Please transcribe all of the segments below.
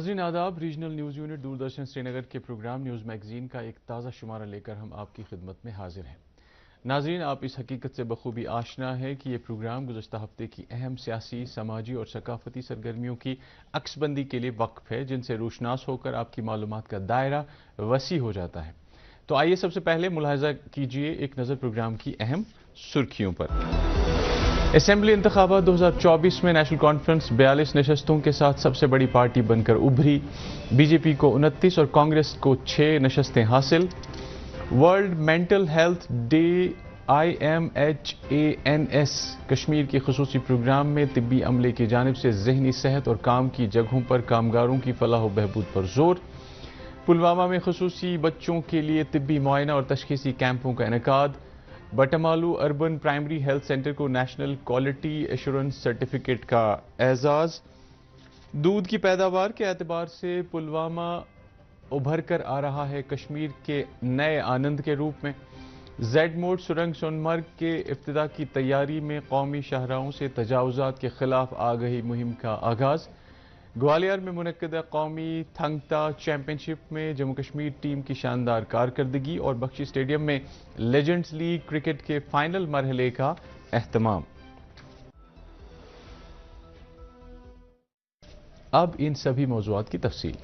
ناظرین آداب، regional news unit Doordarshan سری نگر کے پروگرام نیوز میگزین کا ایک تازہ شمارہ لے کر ہم آپ کی خدمت میں حاضر ہیں۔ ناظرین، آپ اس حقیقت سے بخوبی آشنا ہے کہ یہ پروگرام گزشتہ ہفتے کی اہم سیاسی، سماجی اور ثقافتی سرگرمیوں کی عکس بندی کے لیے وقف ہے، جن سے روشناس ہو کر آپ کی معلومات کا دائرہ وسیع ہو جاتا ہے۔ تو آئیے سب سے پہلے ملاحظہ کیجیے ایک نظر پروگرام کی اہم سرخیوں پر۔ اسمبلی انتخابات 2024 میں نیشنل کانفرنس 42 نشستوں کے ساتھ سب سے بڑی پارٹی بن کر ابھری، بی جے پی کو 29 اور کانگریس کو 6 نشستیں حاصل۔ World mental health day IMHANS Kashmir کے خصوصی پروگرام میں طبی عملے کی جانب سے ذہنی صحت اور کام کی جگہوں پر کامگاروں کی فلاح و بہبود پر زور۔ پلوامہ میں خصوصی بچوں کے لیے طبی معائنہ اور تشخیصی کیمپوں کا انعقاد۔ Batamaloo urban primary health centre کو نیشنل کوالٹی ایشورنس سرٹیفکیٹ کا اعزاز۔ دودھ کی پیداوار کے اعتبار سے پلوامہ ابھر کر آ رہا ہے کشمیر کے نئے آنند کے روپ میں۔ زیڈ موڈ سرنگ سونمرگ کے افتتاح کی تیاری میں قومی شاہراہوں سے تجاوزات کے خلاف آگہی مہم کا آغاز۔ گوالیار میں منعقدہ قومی تھنگ تا چیمپئن شپ میں جموں کشمیر ٹیم کی شاندار کارکردگی اور بخشی اسٹیڈیم میں لیجنڈز لیگ کرکٹ کے فائنل مرحلے کا اہتمام۔ اب ان سبھی موضوعات کی تفصیل۔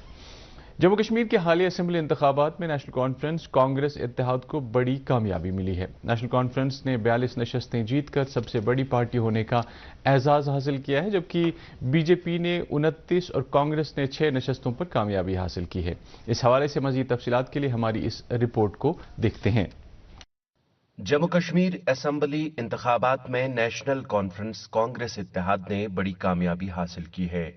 جموں کشمیر کے حالیہ اسمبلی انتخابات میں نیشنل کانفرنس کانگریس اتحاد کو بڑی کامیابی ملی ہے۔ نیشنل کانفرنس نے 42 نشستیں جیت کر سب سے بڑی پارٹی ہونے کا اعزاز حاصل کیا ہے، جبکہ بی جے پی نے 29 اور کانگریس نے 6 نشستوں پر کامیابی حاصل کی ہے۔ اس حوالے سے مزید تفصیلات کے لیے ہماری اس رپورٹ کو دیکھتے ہیں۔ جموں کشمیر اسمبلی انتخابات میں نیشنل کانفرنس کانگریس اتحاد نے بڑی کامیابی حاصل کی ہے۔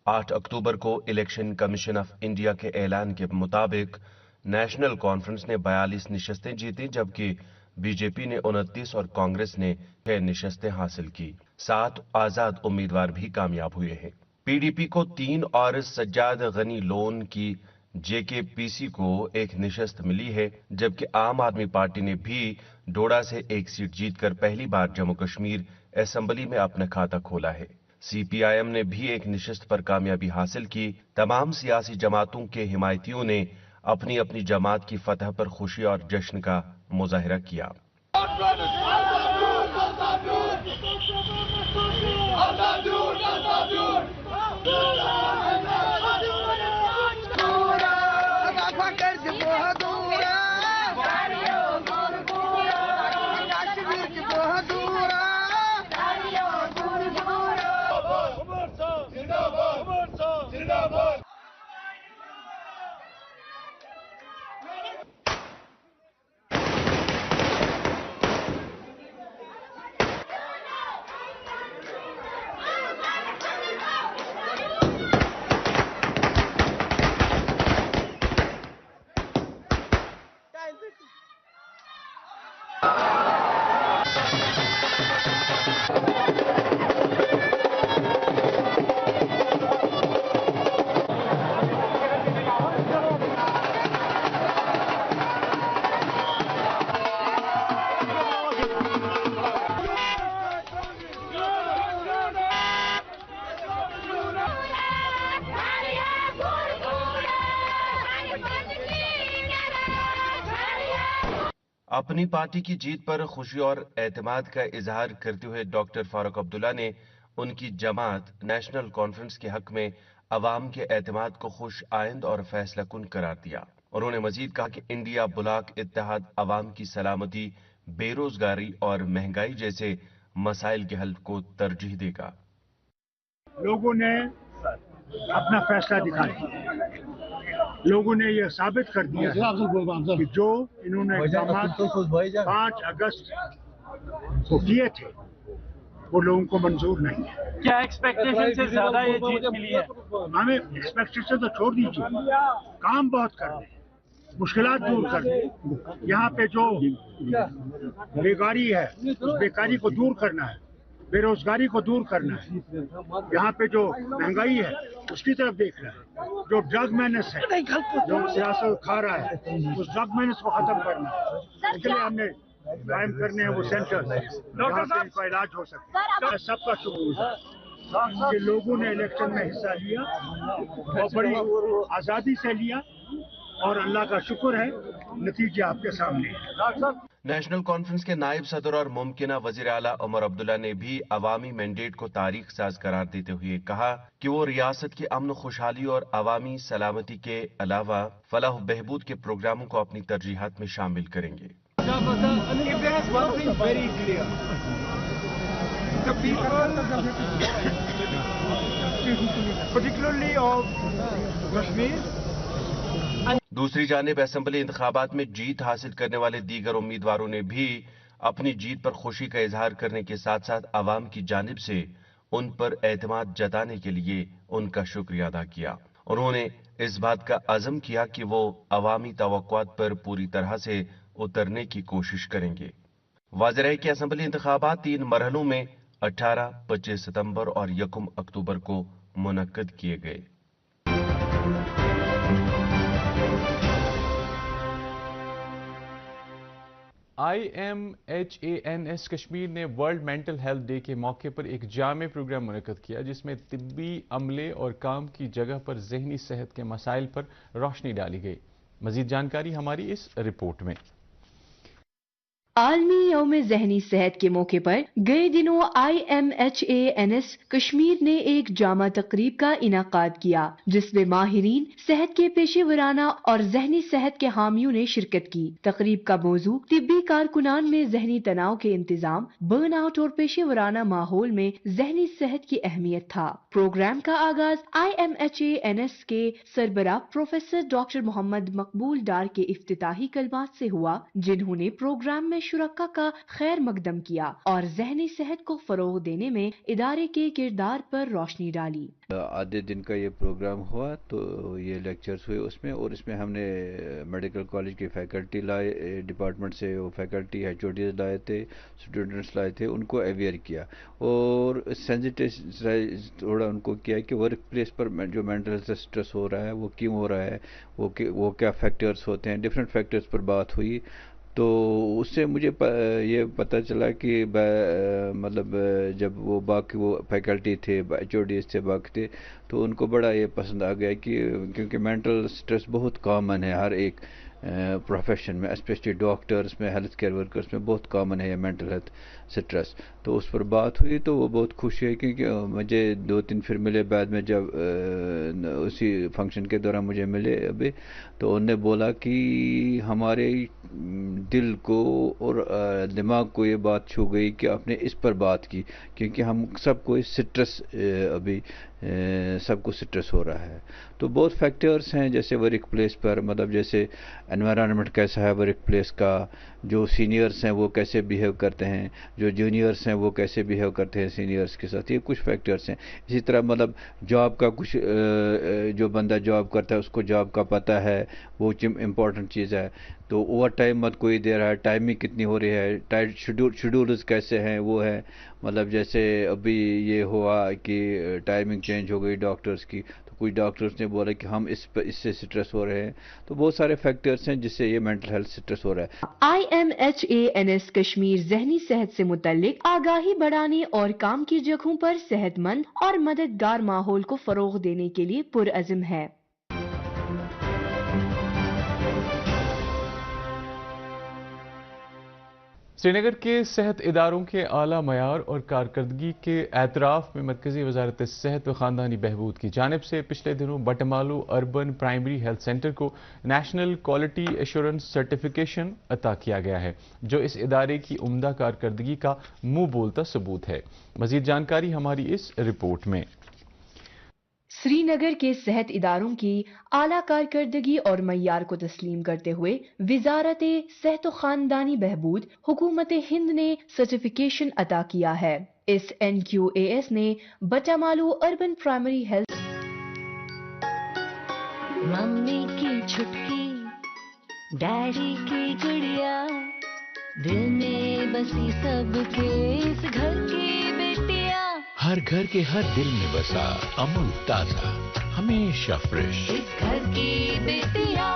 8 اکتوبر کو الیکشن کمیشن آف انڈیا کے اعلان کے مطابق نیشنل کانفرنس نے 42 نشستیں جیتی، جبکہ بی جے پی نے 29 اور کانگریس نے 6 نشستیں حاصل کی۔ 7 آزاد امیدوار بھی کامیاب ہوئے ہیں۔ پی ڈی پی کو 3 اور سجاد غنی لون کی JKPC کو 1 نشست ملی ہے، جبکہ عام آدمی پارٹی نے بھی ڈوڈا سے 1 سیٹ جیت کر پہلی بار جموں کشمیر اسمبلی میں اپنا کھاتہ کھولا ہے۔ CPIM نے بھی 1 نشست پر کامیابی حاصل کی۔ تمام سیاسی جماعتوں کے حمایتیوں نے اپنی اپنی جماعت کی فتح پر خوشی اور جشن کا مظاہرہ کیا۔ اپنی پارٹی کی جیت پر خوشی اور اعتماد کا اظہار کرتے ہوئے ڈاکٹر فاروق عبداللہ نے ان کی جماعت نیشنل کانفرنس کے حق میں عوام کے اعتماد کو خوش آئند اور فیصلہ کن قرار دیا۔ انہوں نے مزید کہا کہ انڈیا بلاک اتحاد عوام کی سلامتی، بے روزگاری اور مہنگائی جیسے مسائل کے حل کو ترجیح دے گا۔ لوگوں نے اپنا فیصلہ دکھایا، لوگوں نے یہ ثابت کر دیا ہے کہ جو انہوں نے اقدامات 5 اگست کو کیے تھے وہ لوگوں کو منظور نہیں ہے۔ کیا ایکسپیکٹیشن سے زیادہ یہ جیت ملی ہے؟ ہمیں ایکسپیکٹیشن تو چھوڑ دیجیے، کام بہت کرنے ہیں، مشکلات دور کرنے، یہاں پہ جو بیکاری ہے اس بیکاری کو دور کرنا ہے، بے روزگاری کو دور کرنا ہے، یہاں پہ جو مہنگائی ہے اس کی طرف دیکھنا ہے، جو ڈرگ مینس ہے جو سیاست کھا رہا ہے اس ڈرگ مینس کو ختم کرنا ہے۔ اس کے لیے ہم نے قائم کرنے ہیں وہ سینٹر جہاں پہ ان کا علاج ہو سکے۔ میں سب کا شکر گزار कि लोगों ने इलेक्शन में हिस्सा लिया और बड़ी आज़ादी से लिया और अल्लाह का शुक्र है नतीजे आपके सामने हैं। नेशनल कॉन्फ्रेंस के नायब सदर और मुमकिना वजीर आला उमर अब्दुल्ला ने भी अवामी मैंडेट को तारीख साज करार देते हुए कहा कि वो रियासत की अमन खुशहाली और अवामी सलामती के अलावा फलाह बहबूद के प्रोग्रामों को अपनी तरजीहात में शामिल करेंगे। दूसरी जानिब असेंबली इंतखाबात में जीत हासिल करने वाले दीगर उम्मीदवारों ने भी अपनी जीत पर खुशी का इजहार करने के साथ साथ अवाम की जानिब से उन पर एतमाद जताने के लिए उनका शुक्रिया अदा किया। उन्होंने इस बात का अज़म किया कि वो अवामी तवक्कुआत पर पूरी तरह से उतरने की कोशिश करेंगे। वाज़ेह है कि असेंबली इंतखाबात 3 मरहलों में 18, 25 सितंबर और 1 अक्टूबर को मुनक्कद किए गए। IMHANS कश्मीर ने वर्ल्ड मेंटल हेल्थ डे के मौके पर एक जामे प्रोग्राम मुनक्कद किया जिसमें तिब्बी अमले और काम की जगह पर जहनी सेहत के मसाइल पर रोशनी डाली गई। मजीद जानकारी हमारी इस रिपोर्ट में। आलमी यौम ज़हनी सेहत के मौके पर गए दिनों IMHANS कश्मीर ने एक जामा तकरीब का इनाकाद किया जिसमें माहिरीन सेहत के पेशेवराना और जहनी सेहत के हामियों ने शिरकत की। तकरीब का मौजू तिब्बी कारकुनान में जहनी तनाव के इंतजाम, बर्न आउट और पेशेवराना माहौल में जहनी सेहत की अहमियत था। प्रोग्राम का आगाज IMHANS के सरबराह प्रोफेसर डॉक्टर मोहम्मद मकबूल डार के इफ्तिताही कलमात से हुआ, जिन्होंने प्रोग्राम में शुरका का खैर मकदम किया और जहनी सेहत को फरोग देने में इदारे के किरदार पर रोशनी डाली। आधे दिन का ये प्रोग्राम हुआ तो ये लेक्चर्स हुए उसमें, और इसमें हमने मेडिकल कॉलेज की फैकल्टी लाए, डिपार्टमेंट से वो फैकल्टी HODs लाए थे, स्टूडेंट्स लाए थे, उनको अवेयर किया और सेंसिटाइज थोड़ा उनको किया कि वर्क प्लेस पर जो मेंटल हेल्थ स्ट्रेस हो रहा है वो क्यों हो रहा है, वो क्या फैक्टर्स होते हैं, डिफरेंट फैक्टर्स पर बात हुई। तो उससे मुझे ये पता चला कि मतलब जब वो बाकी वो फैकल्टी थे, HODs थे, बाकी थे, तो उनको बड़ा ये पसंद आ गया कि क्योंकि मेंटल स्ट्रेस बहुत कॉमन है हर एक प्रोफेशन में, स्पेशली डॉक्टर्स में, हेल्थ केयर वर्कर्स में बहुत कॉमन है ये मेंटल हेल्थ स्ट्रेस। तो उस पर बात हुई तो वो बहुत खुश है क्योंकि मुझे 2-3 फिर मिले बाद में, जब उसी फंक्शन के दौरान मुझे मिले अभी, तो उन्होंने बोला कि हमारे दिल को और दिमाग को ये बात छू गई कि आपने इस पर बात की, क्योंकि हम सबको स्ट्रेस अभी सबको स्ट्रेस हो रहा है। तो बहुत फैक्टर्स हैं जैसे वर्क प्लेस पर, मतलब जैसे एनवायरनमेंट कैसा है वर्क प्लेस का, जो सीनियर्स हैं वो कैसे बिहेव करते हैं, जो जूनियर्स हैं वो कैसे बिहेव करते हैं सीनियर्स के साथ, ये कुछ फैक्टर्स हैं। इसी तरह मतलब जॉब का कुछ, जो बंदा जॉब करता है उसको जॉब का पता है, वो इम्पॉर्टेंट चीज़ है। तो ओवर टाइम मत कोई दे रहा है, टाइमिंग कितनी हो रही है, टाइट शेड्यूल्स कैसे हैं वो है, मतलब जैसे अभी ये हुआ कि टाइमिंग चेंज हो गई डॉक्टर्स की, तो कुछ डॉक्टर्स ने बोला कि हम इससे स्ट्रेस हो रहे हैं। तो बहुत सारे फैक्टर्स हैं जिससे ये मेंटल हेल्थ स्ट्रेस हो रहा है। IMHANS कश्मीर जहनी सेहत से मुतल्लिक आगाही बढ़ाने और काम की जगहों पर सेहतमंद और मददगार माहौल को फरोग देने के लिए पुरअज़्म है। श्रीनगर के सेहत इदारों के आला मयार और कारकर्दगी के एतराफ़ में मरकज़ी वज़ारत सेहत व ख़ानदानी बहबूद की जानिब से पिछले दिनों Batmaloo urban primary health centre को नेशनल क्वालिटी एश्योरेंस सर्टिफिकेशन अता किया गया है, जो इस इदारे की उम्दा कारकर्दगी का मुंह बोलता सबूत है। मज़ीद जानकारी हमारी इस रिपोर्ट में। श्रीनगर के सेहत इदारों की आला कारकर्दगी और मय्यार को तस्लीम करते हुए विजारत सेहत व खानदानी बहबूद हुकूमत हिंद ने सर्टिफिकेशन अता किया है। इस NQAS ने बटामालू अर्बन प्राइमरी हेल्थ मम्मी की छुटकी, डैडी की गुड़िया, दिल में बसी सबके इस घर की बेटियां, हर घर के हर दिल में बसा अमूल ताजा, हमेशा फ्रेश। इस घर की बेटियां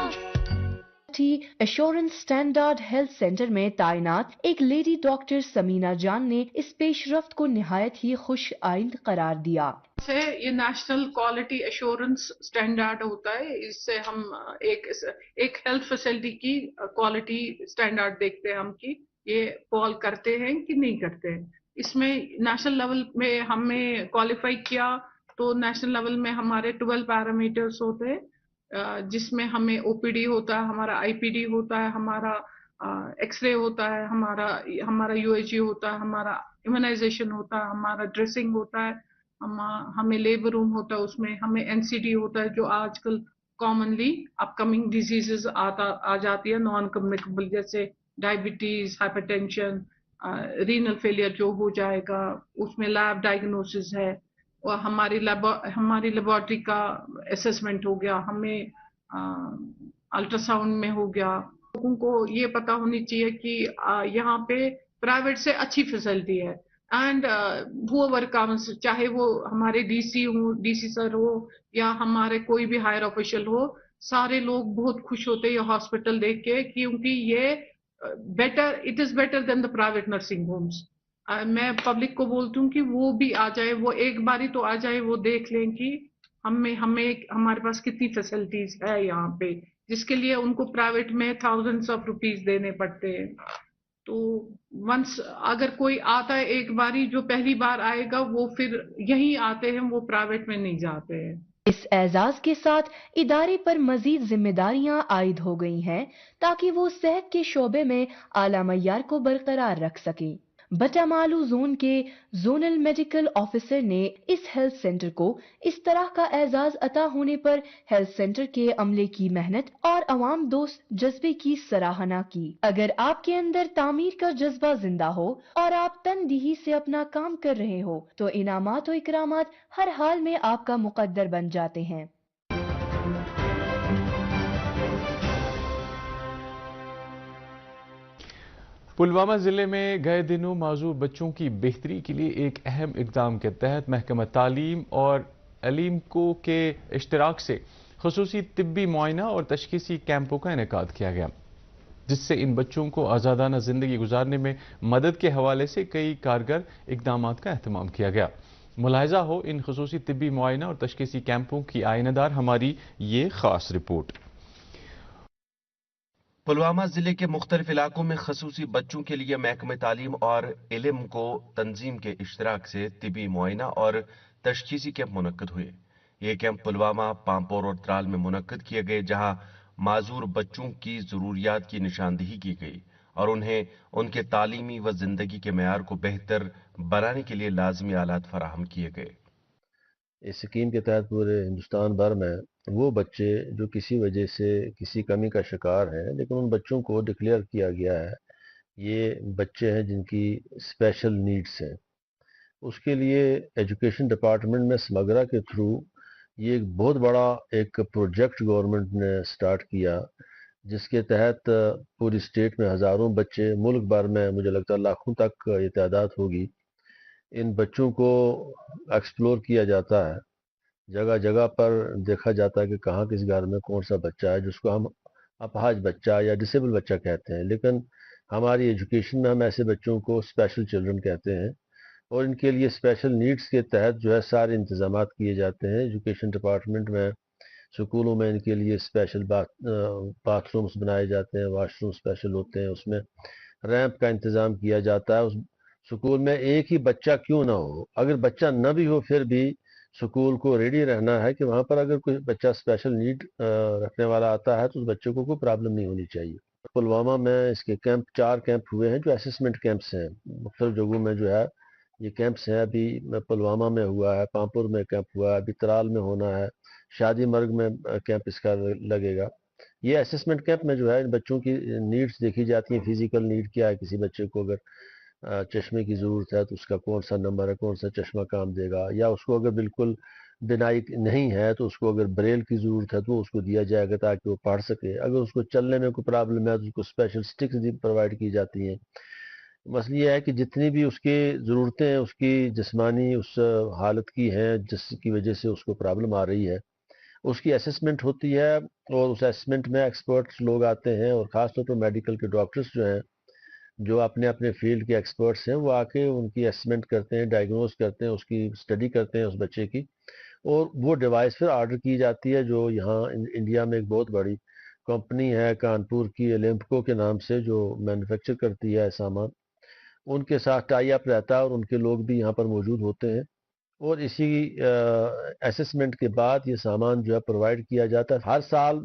एश्योरेंस स्टैंडर्ड हेल्थ सेंटर में तैनात एक लेडी डॉक्टर समीना जान ने इस पेशरफ्त को निहायत ही खुश आइंद करार दिया। से ये नेशनल क्वालिटी एश्योरेंस स्टैंडर्ड होता है, इससे हम एक हेल्थ फैसिलिटी की क्वालिटी स्टैंडर्ड देखते हैं हम कि ये फॉल करते हैं कि नहीं करते हैं। इसमें नेशनल लेवल में हमें क्वालिफाई किया तो नेशनल लेवल में हमारे 12 पैरामीटर्स होते हैं, जिसमें हमें ओपीडी होता है, हमारा आईपीडी होता है, हमारा एक्सरे होता है, हमारा यूएचजी होता है, हमारा इम्यूनाइजेशन होता है, हमारा ड्रेसिंग होता है, हमें लेबर रूम होता है, उसमें हमें एनसीडी होता है जो आजकल कॉमनली अपकमिंग डिजीजेस आ जाती है नॉन कम्युनिकेबल, जैसे डायबिटीज, हाइपरटेंशन, रीनल फेलियर जो हो जाएगा, उसमें लैब डायग्नोसिस है, और हमारी लेबोरेटरी का असेसमेंट हो गया, हमें अल्ट्रासाउंड में हो गया। लोगों को ये पता होनी चाहिए कि यहाँ पे प्राइवेट से अच्छी फैसिलिटी है, एंड whoever comes, चाहे वो हमारे डीसी सर हो या हमारे कोई भी हायर ऑफिशियल हो, सारे लोग बहुत खुश होते हैं ये हॉस्पिटल देख के, क्योंकि ये it is better than the private nursing homes. मैं पब्लिक को बोलती हूँ कि वो भी आ जाए, वो एक बारी तो आ जाए, वो देख लें कि हमारे पास कितनी फैसिलिटीज है यहाँ पे, जिसके लिए उनको प्राइवेट में थाउजेंड्स ऑफ रुपीज देने पड़ते हैं। तो वंस अगर कोई आता है एक बारी, जो पहली बार आएगा वो फिर यहीं आते हैं, वो प्राइवेट में नहीं जाते हैं। इस एजाज के साथ इदारे पर मजीद जिम्मेदारियां आयद हो गई हैं ताकि वो सेहत के शोबे में आला मय्यार को बरकरार रख सके। बटामालू जोन के जोनल मेडिकल ऑफिसर ने इस हेल्थ सेंटर को इस तरह का एजाज अता होने पर हेल्थ सेंटर के अमले की मेहनत और अवाम दोस्त जज्बे की सराहना की। अगर आपके अंदर तामीर का जज्बा जिंदा हो और आप तनदीही से अपना काम कर रहे हो तो इनामात और इकरामात हर हाल में आपका मुकद्दर बन जाते हैं। पुलवामा ज़िले में गए दिनों माजूर बच्चों की बेहतरी के लिए एक अहम इक़दाम के तहत महकमा तालीम और अलीमको के इश्तराक से खुसूसी तिब्बी मुआयना और तशखीसी कैंपों का इनेकाद किया गया, जिससे इन बच्चों को आज़ादाना ज़िंदगी गुजारने में मदद के हवाले से कई कारगर इक़दामात का अहतमाम किया गया। मुलाहिज़ा हो इन खुसूसी तिब्बी मुआयना और तशखीसी कैंपों की आइनदार हमारी ये खास रिपोर्ट। पुलवामा जिले के मुख्तलिफ इलाकों में खसूसी बच्चों के लिए महकमे तालीम और इल्म को तंजीम के इश्तराक से तिबी मुआयना और तशखीसी कैंप मुनक्कद हुए। ये कैंप पुलवामा, पामपोर और त्राल में मुनक्कद किए गए, जहां माजूर बच्चों की ज़रूरियात की निशानदही की गई और उन्हें उनके तालीमी व जिंदगी के मेयार को बेहतर बनाने के लिए लाजमी आलात फराहम किए गए। इस स्कीम के तहत पूरे हिंदुस्तान भर में वो बच्चे जो किसी वजह से किसी कमी का शिकार हैं, लेकिन उन बच्चों को डिक्लेयर किया गया है ये बच्चे हैं जिनकी स्पेशल नीड्स हैं, उसके लिए एजुकेशन डिपार्टमेंट में समग्रा के थ्रू ये एक बहुत बड़ा एक प्रोजेक्ट गवर्नमेंट ने स्टार्ट किया, जिसके तहत पूरी स्टेट में हज़ारों बच्चे, मुल्क भर में मुझे लगता है लाखों तक ये तादाद होगी, इन बच्चों को एक्सप्लोर किया जाता है। जगह जगह पर देखा जाता है कि कहाँ किस घर में कौन सा बच्चा है जिसको हम अपाहज बच्चा या डिसेबल बच्चा कहते हैं, लेकिन हमारी एजुकेशन में हम ऐसे बच्चों को स्पेशल चिल्ड्रन कहते हैं और इनके लिए स्पेशल नीड्स के तहत जो है सारे इंतजाम किए जाते हैं। एजुकेशन डिपार्टमेंट में स्कूलों में इनके लिए स्पेशल बाथरूम्स बनाए जाते हैं, वाशरूम स्पेशल होते हैं, उसमें रैंप का इंतज़ाम किया जाता है। उस स्कूल में एक ही बच्चा क्यों ना हो, अगर बच्चा न भी हो फिर भी स्कूल को रेडी रहना है कि वहाँ पर अगर कोई बच्चा स्पेशल नीड रखने वाला आता है तो उस बच्चे को कोई प्रॉब्लम नहीं होनी चाहिए। पुलवामा में इसके कैंप 4 कैंप हुए हैं जो असेसमेंट कैंप्स हैं, मुख्तलिफ जगहों में जो है ये कैंप्स हैं। अभी पुलवामा में हुआ है, पामपुर में कैंप हुआ है, अभी त्राल में होना है, शादी मर्ग में कैंप इसका लगेगा। ये असेसमेंट कैंप में जो है बच्चों की नीड्स देखी जाती हैं, फिजिकल नीड क्या है, किसी बच्चे को अगर चश्मे की ज़रूरत है तो उसका कौन सा नंबर है, कौन सा चश्मा काम देगा, या उसको अगर बिल्कुल बिनाई नहीं है तो उसको अगर ब्रेल की ज़रूरत है तो उसको दिया जाएगा ताकि वो पढ़ सके। अगर उसको चलने में कोई प्रॉब्लम है तो उसको स्पेशल स्टिक्स भी प्रोवाइड की जाती हैं। मसला ये है कि जितनी भी उसकी ज़रूरतें हैं उसकी जिस्मानी उस हालत की हैं जिसकी वजह से उसको प्रॉब्लम आ रही है, اس کی اسسمنٹ ہوتی ہے اور اس اسسمنٹ میں ایکسپرٹس لوگ آتے ہیں اور خاص طور پر میڈیکل کے ڈاکٹرز جو ہیں جو اپنے اپنے فیلڈ کے ایکسپرٹس ہیں وہ آ کے ان کی اسسمنٹ کرتے ہیں, ڈائگنوز کرتے ہیں, اس کی اسٹڈی کرتے ہیں اس بچے کی, اور وہ ڈیوائس پھر آرڈر کی جاتی ہے جو یہاں انڈیا میں ایک بہت بڑی کمپنی ہے کانپور کی ایلمپکو کے نام سے جو مینوفیکچر کرتی ہے سامان, ان کے ساتھ ٹائی اپ رہتا ہے اور ان کے لوگ بھی یہاں پر موجود ہوتے ہیں, اور اسی اسسمنٹ کے بعد یہ سامان جو ہے پرووائڈ کیا جاتا ہے. ہر سال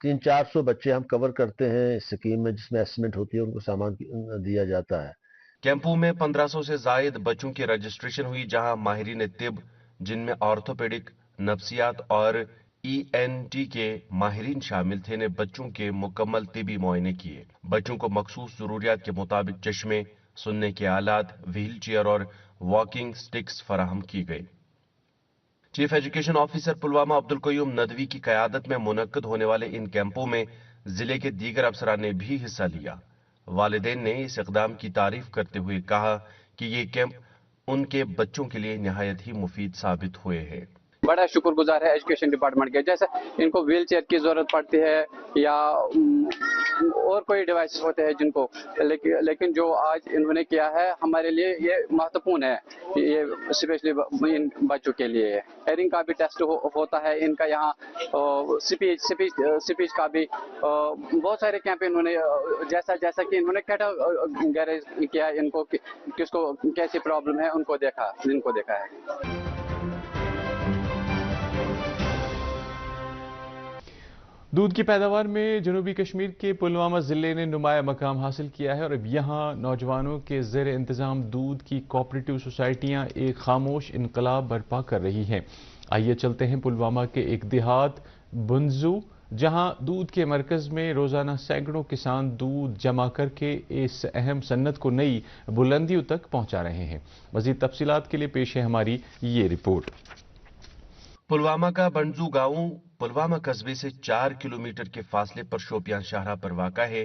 300-400 بچے ہم کور کرتے ہیں اس اسکیم میں جس میں اسسمنٹ ہوتی ہے, ان کو سامان دیا جاتا ہے. کیمپوں میں 1500 سے زائد بچوں کی رجسٹریشن ہوئی, جہاں ماہرین طب جن میں آرتھوپیڈک, نفسیات اور ENT کے ماہرین شامل تھے نے بچوں کے مکمل طبی معائنے کیے. بچوں کو مخصوص ضروریات کے مطابق چشمے, سننے کے آلات, ویل چیئر اور واکنگ سٹکس فراہم کی گئی. Chief education officer Pulwama Abdul Qayoom Nadvi کی قیادت میں منعقد ہونے والے ان کیمپوں میں ضلع کے دیگر افسران نے بھی حصہ لیا. والدین نے اس اقدام کی تعریف کرتے ہوئے کہا کہ یہ کیمپ ان کے بچوں کے لیے نہایت ہی مفید ثابت ہوئے ہیں. بڑا شکر گزار ہے ایجوکیشن ڈپارٹمنٹ کے, جیسے ان کو ویل چیئر کی ضرورت پڑتی ہے یا اور کوئی ڈیوائسز ہوتے ہیں جن کو, لیکن جو آج انہوں نے کیا ہے ہمارے لیے یہ مہتوپورن ہے, یہ اسپیشلی ان بچوں کے لیے. ہیئرنگ کا بھی ٹیسٹ ہوتا ہے ان کا یہاں, سپیچ کا بھی بہت سارے کیمپ انہوں نے, جیسا کہ انہوں نے کیٹاگرائز کیا ان کو, کس کو کیسی پرابلم ہے ان کو دیکھا ہے. دودھ کی پیداوار میں جنوبی کشمیر کے پلوامہ ضلع نے نمایاں مقام حاصل کیا ہے اور اب یہاں نوجوانوں کے زیر انتظام دودھ کی کوآپریٹو سوسائٹیاں ایک خاموش انقلاب برپا کر رہی ہیں. آئیے چلتے ہیں پلوامہ کے ایک دیہات بنزو, جہاں دودھ کے مرکز میں روزانہ سینکڑوں کسان دودھ جمع کر کے اس اہم صنعت کو نئی بلندیوں تک پہنچا رہے ہیں. مزید تفصیلات کے لیے پیش ہے ہماری یہ رپورٹ. پلوامہ کا بنزو گاؤں پلوامہ قصبے سے 4 کلومیٹر کے فاصلے پر شوپیان شاہراہ پر واقع ہے.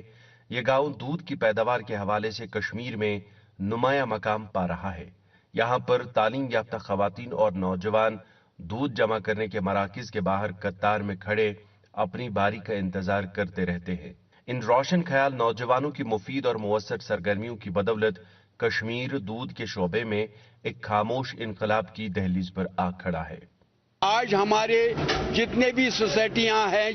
یہ گاؤں دودھ کی پیداوار کے حوالے سے کشمیر میں نمایاں مقام پا رہا ہے. یہاں پر تعلیم یافتہ خواتین اور نوجوان دودھ جمع کرنے کے مراکز کے باہر قطار میں کھڑے اپنی باری کا انتظار کرتے رہتے ہیں. ان روشن خیال نوجوانوں کی مفید اور مؤثر سرگرمیوں کی بدولت کشمیر دودھ کے شعبے میں ایک خاموش انقلاب کی دہلیز پر آ کھڑا ہے. آج ہمارے جتنے بھی سوسائٹیاں ہیں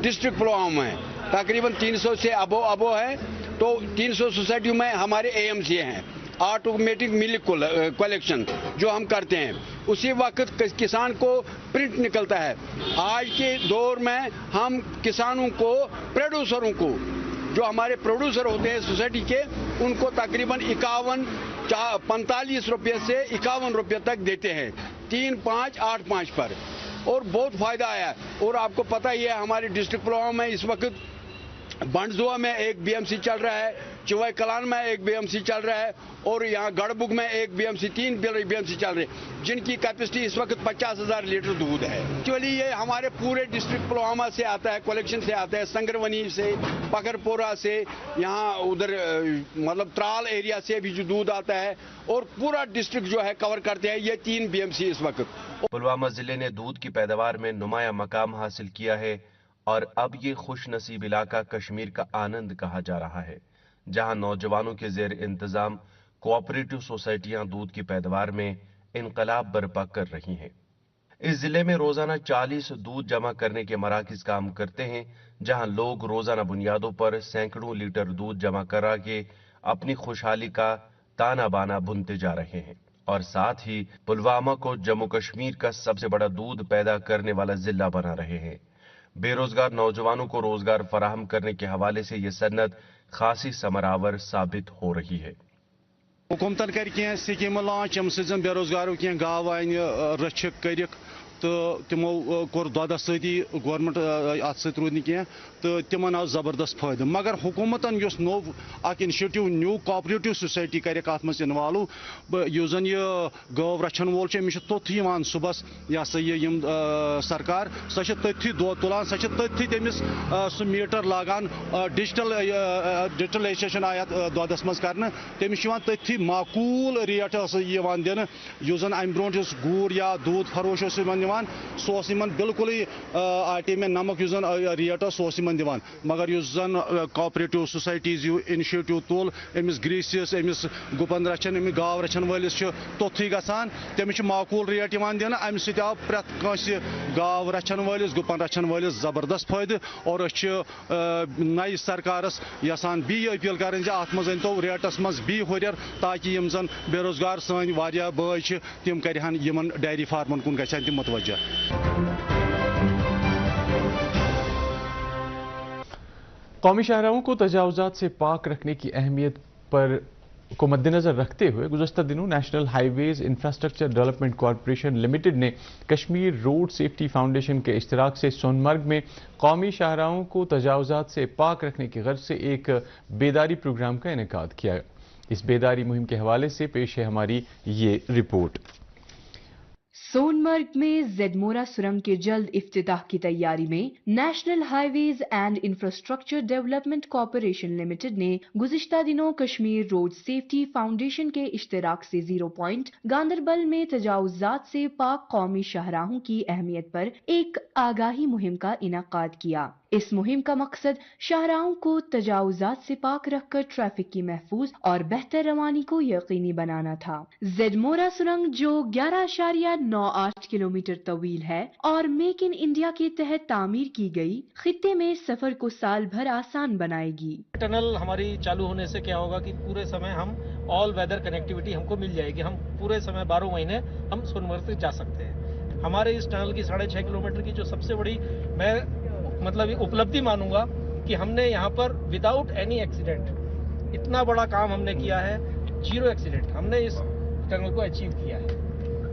ڈسٹرکٹ پلوامہ میں تقریباً 300 سے ابو ہیں, تو 300 سوسائٹیوں میں ہمارے AMC ہیں, آٹومیٹک ملک کلیکشن جو ہم کرتے ہیں. اسی وقت کسان کو پرنٹ نکلتا ہے. آج کے دور میں ہم کسانوں کو, پروڈیوسروں کو, جو ہمارے پروڈیوسر ہوتے ہیں سوسائٹی کے, ان کو تقریباً 45 روپے سے 51 روپے تک دیتے ہیں, 3-5-8-5 پر, اور بہت فائدہ آیا. اور آپ کو پتہ ہی ہے ہمارے ڈسٹرکٹ پلوامہ میں اس وقت بنڈزوا میں ایک BMC چل رہا ہے, چوائے کلان میں ایک BMC چل رہا ہے, اور یہاں گڑبگ میں ایک BMC, 3 BMC چل رہے ہیں جن کی کیپیسٹی اس وقت 50,000 لیٹر دودھ ہے. ایکچولی یہ ہمارے پورے ڈسٹرکٹ پلوامہ سے آتا ہے, کلیکشن سے آتا ہے, سنگرونی سے, پکرپورہ سے, یہاں ادھر مطلب ترال ایریا سے بھی جو دودھ آتا ہے, اور پورا ڈسٹرکٹ جو ہے کور کرتے ہیں یہ 3 BMC اس وقت. پلوامہ ضلع نے دودھ کی پیداوار میں نمایاں مقام حاصل کیا ہے اور اب یہ خوش نصیب علاقہ کشمیر کا آنند کہا جا رہا ہے, جہاں نوجوانوں کے زیر انتظام کوآپریٹو سوسائٹیاں دودھ کی پیداوار میں انقلاب برپا کر رہی ہیں. اس ضلع میں روزانہ 40 دودھ جمع کرنے کے مراکز کام کرتے ہیں, جہاں لوگ روزانہ بنیادوں پر سینکڑوں لیٹر دودھ جمع کرا کے اپنی خوشحالی کا تانا بانا بنتے جا رہے ہیں, اور ساتھ ہی پلوامہ کو جموں کشمیر کا سب سے بڑا دودھ پیدا کرنے والا ضلع بنا رہے ہیں. بے روزگار نوجوانوں کو روزگار فراہم کرنے کے حوالے سے یہ صنعت خاصی ثمرآور ثابت ہو رہی ہے. حکومتن کر کی سکیم لانچ یم سن بے روزگاروں کی گاو ان رچھک کرک تو تمو کور دودس ستی گورنمنٹ ات ست رود کی تو تمن آو زبردست فائدہ, مگر حکومتن اس نو اک انیشیٹو نیو کوآپریٹو سوسائٹی کرک ات مز انوالو. اس زن یہ گو رچھن وول امس توتھ صبح یہ سا یہ سرکار سو تھی دود تلان, سو تھی تمس سہ میٹر لاگان, ڈیجیٹلائزیشن آیا دودس مز کر تمس تھی معقول ریٹ دن اس زن ام برو گور یا دودھ فروش निवान सोसिमन बिल्कुल आटे में नमक युस जन रेट सोसिमन दिवान मगर युस जन कोऑपरेटिव सोसाइटीज इनिशिएटिव तुल अमिस ग्रीसियस अमिस गुपन रचन अमिस गाव रचन वलिस तोथी गसान तमिस माकूल रेट दिन अमि सत आव प्रत कंस गाव रचन वलिस गुपन रचन वलिस जबरदस्त फायदे और नई सरकारस यसान बी अपील करें अत मज तो रेटस मज बी हुर ताकि यम जन बेरोजगार सन वारिया बॉय तिम करहन यमन डेयरी फार्मन कुन गछन तिम मुतवज्जा। कौमी शाहराहों को तजावुजात से पाक रखने की अहमियत पर को मद्देनजर रखते हुए गुज़श्ता दिनों national highways infrastructure development corporation limited ने कश्मीर रोड सेफ्टी फाउंडेशन के इश्तराक से सोनमर्ग में कौमी शाहराहों को तजावुजात से पाक रखने की गर्ज से एक बेदारी प्रोग्राम का इनेकाद किया। इस बेदारी मुहिम के हवाले से पेश है हमारी ये रिपोर्ट। सोनमर्ग में जेडमोरा सुरंग के जल्द इफ्तिताह की तैयारी में national highways and infrastructure development corporation limited ने गुज़िश्ता दिनों कश्मीर रोड सेफ्टी फाउंडेशन के इश्तराक से 0 पॉइंट गांदरबल में तजावुजात से पाक कौमी शाहराहों की अहमियत पर एक आगाही मुहिम का इनेकाद किया। इस मुहिम का मकसद शाहराहों को तजावुजात से पाक रखकर ट्रैफिक की महफूज और बेहतर रवानी को यकीनी बनाना था। जेडमोरा सुरंग जो 11.98 किलोमीटर तवील है और मेक इन इंडिया के तहत तामीर की गई, खित्ते में सफर को साल भर आसान बनाएगी। टनल हमारी चालू होने से क्या होगा कि पूरे समय हम ऑल वेदर कनेक्टिविटी हमको मिल जाएगी। हम पूरे समय 12 महीने हम सोनमर्ग से जा सकते हैं। हमारे इस टनल की 6.5 किलोमीटर की जो सबसे बड़ी मैं उपलब्धि मानूंगा कि हमने यहाँ पर विदाउट एनी एक्सीडेंट इतना बड़ा काम हमने किया है। 0 एक्सीडेंट हमने इस टनल को अचीव किया है,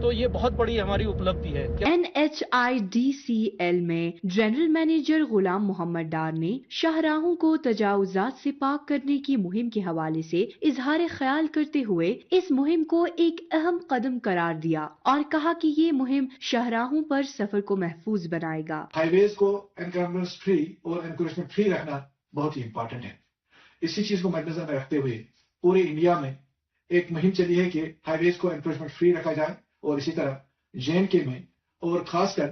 तो ये बहुत बड़ी हमारी उपलब्धि है। NHIDCL में जनरल मैनेजर गुलाम मोहम्मद डार ने शाहराहों को तजावुजात से पाक करने की मुहिम के हवाले से इजहार ख्याल करते हुए इस मुहिम को एक अहम कदम करार दिया और कहा कि ये मुहिम शाहराहों पर सफर को महफूज बनाएगा। हाईवेज को एनकम्बरेंस फ्री और एनक्रोचमेंट फ्री रखना बहुत ही इम्पोर्टेंट है। इसी चीज को मद्देनजर में रखते हुए पूरे इंडिया में एक मुहिम चली है कि हाईवेज को एनक्रोचमेंट फ्री रखा जाए और इसी तरह JNK में और खासकर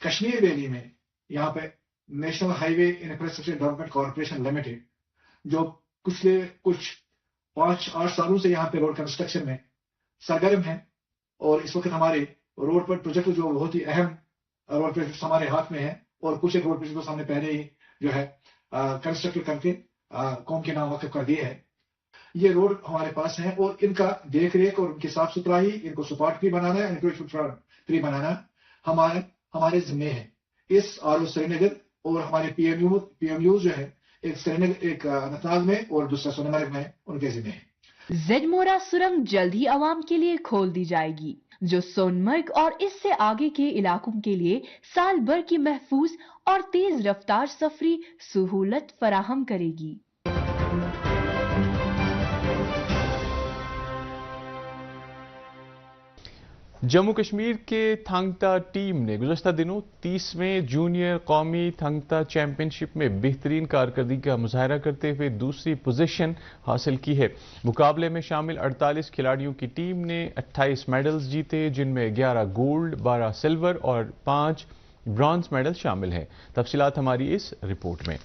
कश्मीर वैली में यहाँ पे national highway infrastructure development corporation limited जो पिछले कुछ 5-8 सालों से यहाँ पे रोड कंस्ट्रक्शन में सरगर्म है और इस वक्त हमारे रोड पर प्रोजेक्ट जो बहुत ही अहम रोड प्रोजेक्ट हमारे हाथ में है और कुछ एक रोड प्रोजेक्ट को सामने पहले ही जो है कंस्ट्रक्ट करके कौम के नाम वक़्फ़ कर दिए है। ये रोड हमारे पास हैं और इनका देख रेख और उनकी साफ सुथराई, इनको सपोर्ट फ्री बनाना, एनक्रोचमेंट फ्री बनाना हमारे जिम्मे है। इस RO श्रीनगर और हमारे PMU जो है एक श्रीनगर एक अनंतनाग में और दूसरा सोनमर्ग में उनके जिम्मे है। जेडमोरा सुरंग जल्द ही आवाम के लिए खोल दी जाएगी, जो सोनमर्ग और इससे आगे के इलाकों के लिए साल भर की महफूज और तेज रफ्तार सफरी सहूलत फराहम करेगी। जम्मू कश्मीर के थांगता टीम ने गुज़श्ता दिनों 30वें जूनियर कौमी थांगता चैंपियनशिप में बेहतरीन कारकर्दगी का मुजाहरा करते हुए दूसरी पोजीशन हासिल की है। मुकाबले में शामिल 48 खिलाड़ियों की टीम ने 28 मेडल्स जीते, जिनमें 11 गोल्ड, 12 सिल्वर और 5 ब्रॉन्ज मेडल शामिल हैं। तफसीलात हमारी इस रिपोर्ट में।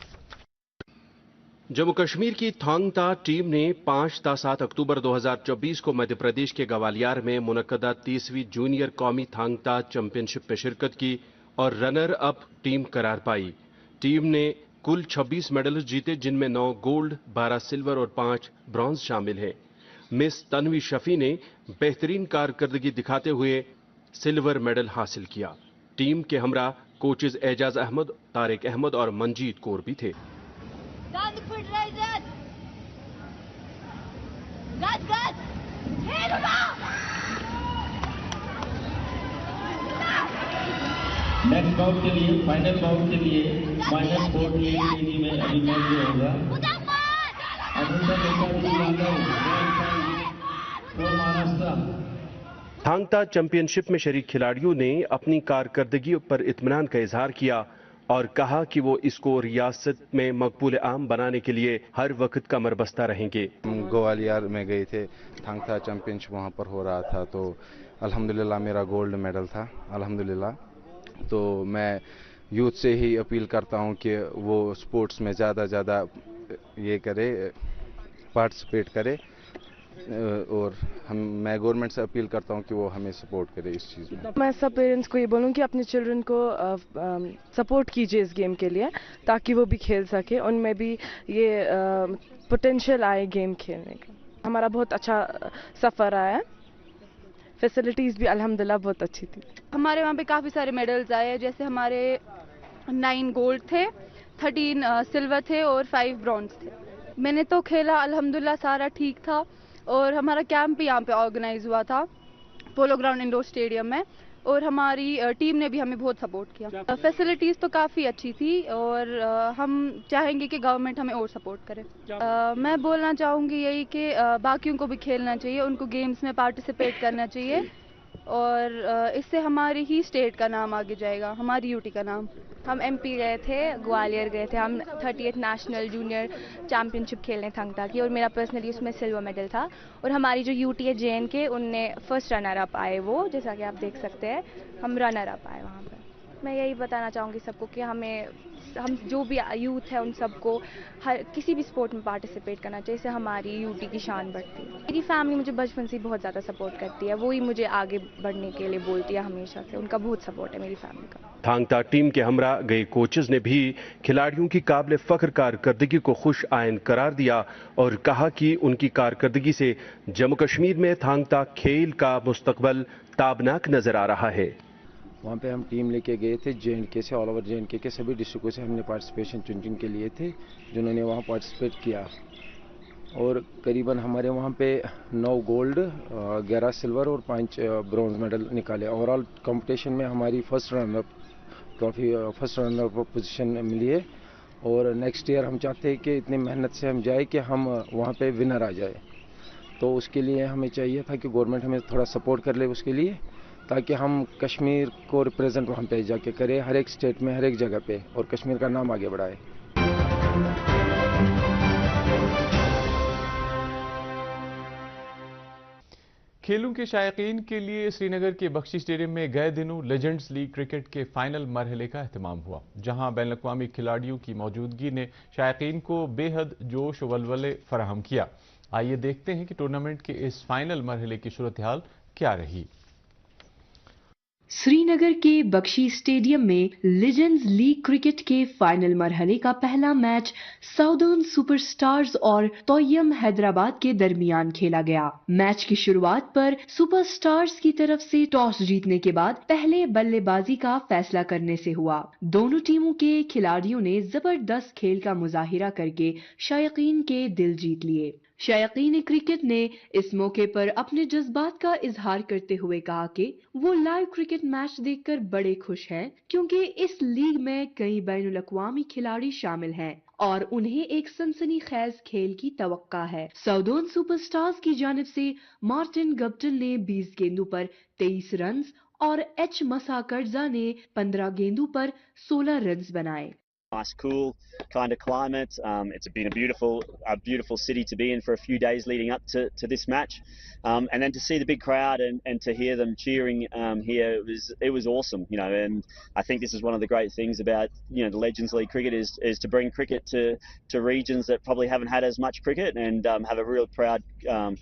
जम्मू कश्मीर की थांगता टीम ने 5 ता 7 अक्टूबर 2024 को मध्य प्रदेश के ग्वालियर में मुनक्कदा 30वीं जूनियर कौमी थांगता चैंपियनशिप में शिरकत की और रनर अप टीम करार पाई। टीम ने कुल 26 मेडल जीते, जिनमें 9 गोल्ड, 12 सिल्वर और 5 ब्रॉन्ज शामिल हैं। मिस तन्वी शफी ने बेहतरीन कारकर्दगी दिखाते हुए सिल्वर मेडल हासिल किया। टीम के हमरा कोचेज एजाज अहमद, तारिक अहमद और मंजीत कौर भी थे। नेक्स्ट बाउट के लिए, फाइनल बाउट के लिए माइनस 4 केजी में अभी मैच जो होगा थांगता चैंपियनशिप में शरीक खिलाड़ियों ने अपनी कारकर्दगी पर इत्मीनान का इजहार किया और कहा कि वो इसको रियासत में मकबूल आम बनाने के लिए हर वक्त कमर बस्ता रहेंगे। हम ग्वालियर में गए थे, थांगता चैंपियनशिप वहाँ पर हो रहा था, तो अल्हम्दुलिल्लाह मेरा गोल्ड मेडल था अल्हम्दुलिल्लाह। तो मैं यूथ से ही अपील करता हूँ कि वो स्पोर्ट्स में ज़्यादा ये करे, पार्टिसिपेट करे, और मैं गवर्नमेंट से अपील करता हूँ कि वो हमें सपोर्ट करे इस चीज़ में। मैं सब पेरेंट्स को ये बोलूँ कि अपने चिल्ड्रन को सपोर्ट कीजिए इस गेम के लिए, ताकि वो भी खेल सके, उनमें भी ये पोटेंशियल आए गेम खेलने का। हमारा बहुत अच्छा सफ़र आया है, फैसिलिटीज़ भी अल्हम्दुलिल्लाह बहुत अच्छी थी। हमारे वहाँ पे काफ़ी सारे मेडल्स आए, जैसे हमारे 9 गोल्ड थे, 13 सिल्वर थे और 5 ब्रॉन्ज थे। मैंने तो खेला अल्हम्दुलिल्लाह, सारा ठीक था। और हमारा कैंप भी यहाँ पे ऑर्गेनाइज हुआ था पोलो ग्राउंड इंडोर स्टेडियम में, और हमारी टीम ने भी हमें बहुत सपोर्ट किया। फैसिलिटीज़ तो काफ़ी अच्छी थी, और हम चाहेंगे कि गवर्नमेंट हमें और सपोर्ट करे। मैं बोलना चाहूँगी यही कि बाकियों को भी खेलना चाहिए, उनको गेम्स में पार्टिसिपेट करना चाहिए, और इससे हमारी ही स्टेट का नाम आगे जाएगा, हमारी यूटी का नाम। हम एमपी गए थे, ग्वालियर गए थे, हम 38th नेशनल जूनियर चैम्पियनशिप खेलने थंगता की, और मेरा पर्सनली उसमें सिल्वर मेडल था। और हमारी जो यूटी है JNK, उनने फर्स्ट रनर अप आए, वो जैसा कि आप देख सकते हैं, हम रनर अप आए वहाँ पर। मैं यही बताना चाहूँगी सबको कि हम जो भी यूथ है उन सबको हर किसी भी स्पोर्ट में पार्टिसिपेट करना चाहिए, इससे हमारी यूटी की शान बढ़ती है। मेरी फैमिली मुझे बचपन से बहुत ज़्यादा सपोर्ट करती है, वो ही मुझे आगे बढ़ने के लिए बोलती है हमेशा से, उनका बहुत सपोर्ट है मेरी फैमिली का। थांग ता टीम के हमरा गए कोचेज ने भी खिलाड़ियों की काबिल फ़ख्र कारकर्दगी को खुश आइन करार दिया और कहा कि उनकी कारकर्दगी से जम्मू कश्मीर में थांग ता खेल का मुस्तकबल ताबनाक नजर आ रहा है। वहाँ पे हम टीम लेके गए थे JNK से, ऑल ओवर JNK के सभी डिस्ट्रिक्टों से हमने पार्टिसिपेशन चुन के लिए थे, जिन्होंने वहाँ पार्टिसिपेट किया। और करीबन हमारे वहाँ पे 9 गोल्ड, 11 सिल्वर और 5 ब्रॉन्ज मेडल निकाले। ओवरऑल कंपटीशन में हमारी फर्स्ट रनर पोजीशन मिली है, और नेक्स्ट ईयर हम चाहते हैं कि इतनी मेहनत से हम जाए कि हम वहाँ पे विनर आ जाए। तो उसके लिए हमें चाहिए था कि गवर्नमेंट हमें थोड़ा सपोर्ट कर ले उसके लिए, ताकि हम कश्मीर को रिप्रेजेंट वहाँ पे जाके करें, हर एक स्टेट में, हर एक जगह पे, और कश्मीर का नाम आगे बढ़ाए। खेलों के शायकीन के लिए श्रीनगर के बख्शी स्टेडियम में गए दिनों लेजेंड्स लीग क्रिकेट के फाइनल मरहले का एहतमाम हुआ, जहां बैनुल-अक़वामी खिलाड़ियों की मौजूदगी ने शायकीन को बेहद जोश व वलवले फराहम किया। आइए देखते हैं कि टूर्नामेंट के इस फाइनल मरहले की सूरत हाल क्या रही। श्रीनगर के बख्शी स्टेडियम में लेजेंड्स लीग क्रिकेट के फाइनल मरहले का पहला मैच साउदर्न सुपरस्टार्स और तोयम हैदराबाद के दरमियान खेला गया। मैच की शुरुआत पर सुपरस्टार्स की तरफ से टॉस जीतने के बाद पहले बल्लेबाजी का फैसला करने से हुआ। दोनों टीमों के खिलाड़ियों ने जबरदस्त खेल का मुजाहिरा करके शायकीन के दिल जीत लिए। शायकीन क्रिकेट ने इस मौके पर अपने जज्बात का इजहार करते हुए कहा कि वो लाइव क्रिकेट मैच देखकर बड़े खुश हैं, क्योंकि इस लीग में कई बैनुल-अक़वामी खिलाड़ी शामिल हैं और उन्हें एक सनसनीखेज खेल की तवक्का है। साउदर्न सुपरस्टार्स की जानिब से मार्टिन गप्टिल ने 20 गेंदों पर 23 रन और H मसाकरजा ने 15 गेंदों पर 16 रन बनाए। Nice, cool kind of climate. It's been a beautiful city to be in for a few days leading up to this match, and then to see the big crowd and to hear them cheering here, it was awesome, you know. And I think this is one of the great things about, you know, the Legends League cricket is to bring cricket to regions that probably haven't had as much cricket and have a real proud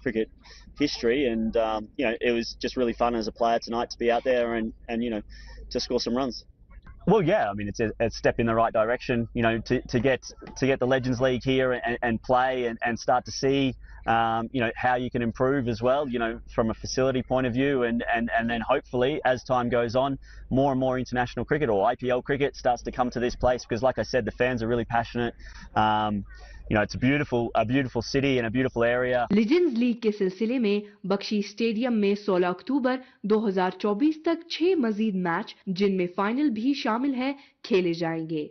cricket history. And you know, it was just really fun as a player tonight to be out there and you know, to score some runs. Well, yeah, I mean, it's a step in the right direction, you know, to get the Legends League here and play and start to see, you know, how you can improve as well, you know, from a facility point of view, and then hopefully as time goes on, more and more international cricket or IPL cricket starts to come to this place, because like I said, the fans are really passionate. You know, it's a beautiful city and a beautiful area. Legends league के सिलसिले में Bakshi stadium में 16 अक्टूबर 2024 तक 6 मजीद match, जिनमें final भी शामिल है, खेले जाएंगे।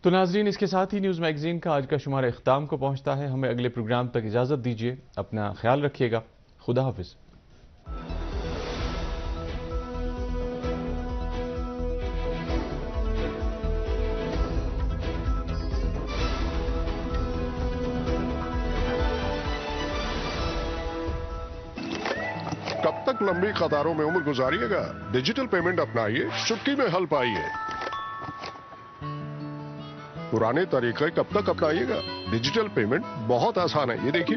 तो नाजरीन, इसके साथ ही न्यूज़ मैगजीन का आज का शुमारा इख्ताम को पहुंचता है। हमें अगले प्रोग्राम तक इजाज़त दीजिए। अपना ख्याल रखिएगा। खुदा हाफिज। कब तक लंबी कतारों में उम्र गुजारिएगा? डिजिटल पेमेंट अपनाइए, चुटकी में हल पाइए। पुराने तरीके कब तक अपनाइएगा? डिजिटल पेमेंट बहुत आसान है, ये देखिए।